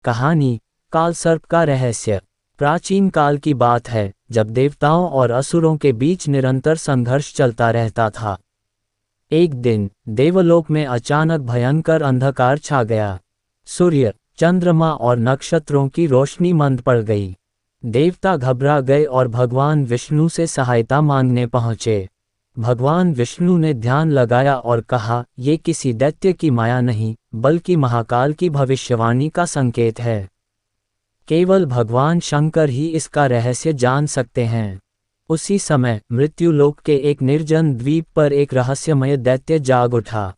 कहानी काल सर्प का रहस्य। प्राचीन काल की बात है, जब देवताओं और असुरों के बीच निरंतर संघर्ष चलता रहता था। एक दिन देवलोक में अचानक भयंकर अंधकार छा गया। सूर्य, चंद्रमा और नक्षत्रों की रोशनी मंद पड़ गई। देवता घबरा गए और भगवान विष्णु से सहायता मांगने पहुंचे। भगवान विष्णु ने ध्यान लगाया और कहा, ये किसी दैत्य की माया नहीं, बल्कि महाकाल की भविष्यवाणी का संकेत है। केवल भगवान शंकर ही इसका रहस्य जान सकते हैं। उसी समय मृत्युलोक के एक निर्जन द्वीप पर एक रहस्यमय दैत्य जाग उठा।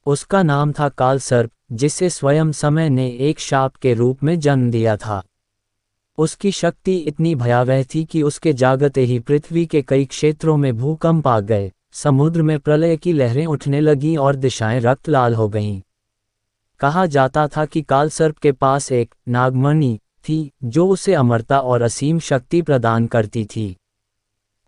उसका नाम था कालसर्प, जिसे स्वयं समय ने एक शाप के रूप में जन्म दिया था। उसकी शक्ति इतनी भयावह थी कि उसके जागते ही पृथ्वी के कई क्षेत्रों में भूकंप आ गए, समुद्र में प्रलय की लहरें उठने लगीं और दिशाएं रक्त लाल हो गईं। कहा जाता था कि कालसर्प के पास एक नागमणि थी, जो उसे अमरता और असीम शक्ति प्रदान करती थी।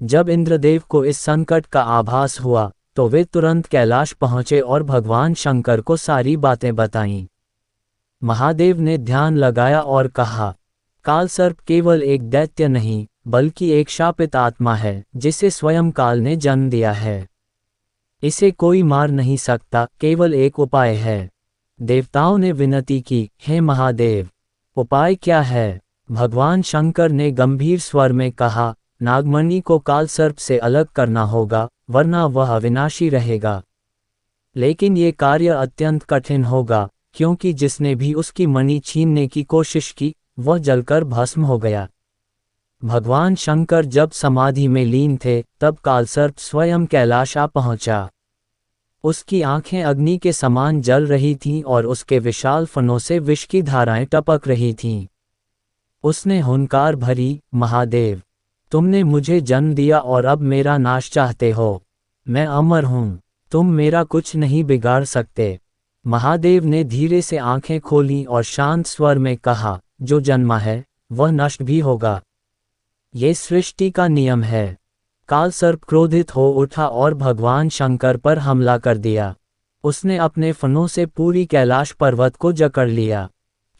जब इंद्रदेव को इस संकट का आभास हुआ, तो वे तुरंत कैलाश पहुंचे और भगवान शंकर को सारी बातें बताईं। महादेव ने ध्यान लगाया और कहा, कालसर्प केवल एक दैत्य नहीं, बल्कि एक शापित आत्मा है, जिसे स्वयं काल ने जन्म दिया है। इसे कोई मार नहीं सकता, केवल एक उपाय है। देवताओं ने विनती की, हे महादेव, उपाय क्या है? भगवान शंकर ने गंभीर स्वर में कहा, नागमणि को कालसर्प से अलग करना होगा, वरना वह अविनाशी रहेगा। लेकिन ये कार्य अत्यंत कठिन होगा, क्योंकि जिसने भी उसकी मणि छीनने की कोशिश की, वह जलकर भस्म हो गया। भगवान शंकर जब समाधि में लीन थे, तब कालसर्प स्वयं कैलाश आ पहुंचा। उसकी आंखें अग्नि के समान जल रही थीं और उसके विशाल फनों से विष की धाराएं टपक रही थीं। उसने हुंकार भरी, महादेव, तुमने मुझे जन्म दिया और अब मेरा नाश चाहते हो। मैं अमर हूं, तुम मेरा कुछ नहीं बिगाड़ सकते। महादेव ने धीरे से आंखें खोलीं और शांत स्वर में कहा, जो जन्मा है, वह नष्ट भी होगा। ये सृष्टि का नियम है। कालसर्प क्रोधित हो उठा और भगवान शंकर पर हमला कर दिया। उसने अपने फनों से पूरी कैलाश पर्वत को जकड़ लिया।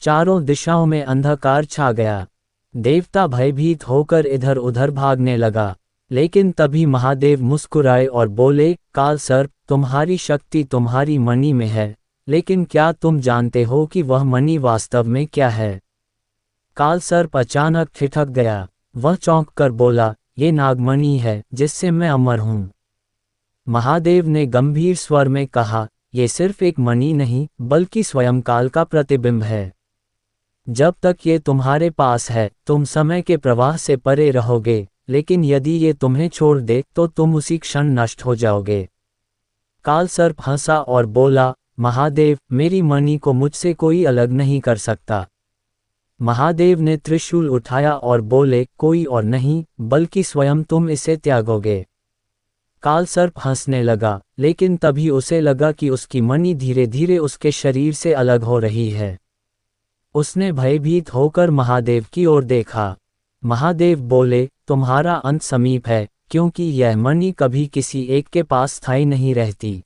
चारों दिशाओं में अंधकार छा गया। देवता भयभीत होकर इधर उधर भागने लगा। लेकिन तभी महादेव मुस्कुराए और बोले, कालसर्प, तुम्हारी शक्ति तुम्हारी मणि में है, लेकिन क्या तुम जानते हो कि वह मणि वास्तव में क्या है? कालसर्प अचानक ठिठक गया। वह चौंक कर बोला, ये नागमणि है, जिससे मैं अमर हूं। महादेव ने गंभीर स्वर में कहा, ये सिर्फ एक मणि नहीं, बल्कि स्वयं काल का प्रतिबिंब है। जब तक ये तुम्हारे पास है, तुम समय के प्रवाह से परे रहोगे, लेकिन यदि ये तुम्हें छोड़ दे, तो तुम उसी क्षण नष्ट हो जाओगे। कालसर्प हंसा और बोला, महादेव, मेरी मणि को मुझसे कोई अलग नहीं कर सकता। महादेव ने त्रिशूल उठाया और बोले, कोई और नहीं, बल्कि स्वयं तुम इसे त्यागोगे। कालसर्प हंसने लगा, लेकिन तभी उसे लगा कि उसकी मणि धीरे धीरे उसके शरीर से अलग हो रही है। उसने भयभीत होकर महादेव की ओर देखा। महादेव बोले, तुम्हारा अंत समीप है, क्योंकि यह मणि कभी किसी एक के पास स्थायी नहीं रहती।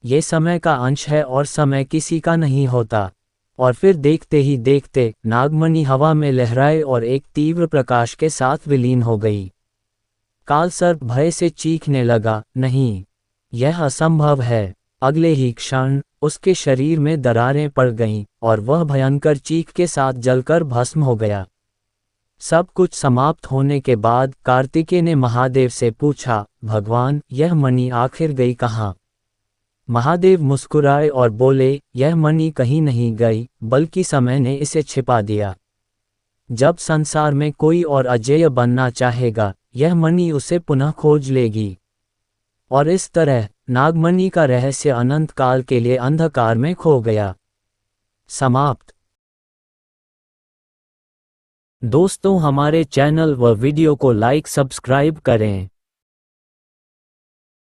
ये समय का अंश है और समय किसी का नहीं होता। और फिर देखते ही देखते नागमणि हवा में लहराए और एक तीव्र प्रकाश के साथ विलीन हो गई। कालसर्प भय से चीखने लगा, नहीं, यह असंभव है। अगले ही क्षण उसके शरीर में दरारें पड़ गईं और वह भयंकर चीख के साथ जलकर भस्म हो गया। सब कुछ समाप्त होने के बाद कार्तिकेय ने महादेव से पूछा, भगवान, यह मणि आखिर गई कहाँ? महादेव मुस्कुराए और बोले, यह मणि कहीं नहीं गई, बल्कि समय ने इसे छिपा दिया। जब संसार में कोई और अजेय बनना चाहेगा, यह मणि उसे पुनः खोज लेगी। और इस तरह नागमणि का रहस्य अनंत काल के लिए अंधकार में खो गया। समाप्त। दोस्तों, हमारे चैनल व वीडियो को लाइक सब्सक्राइब करें।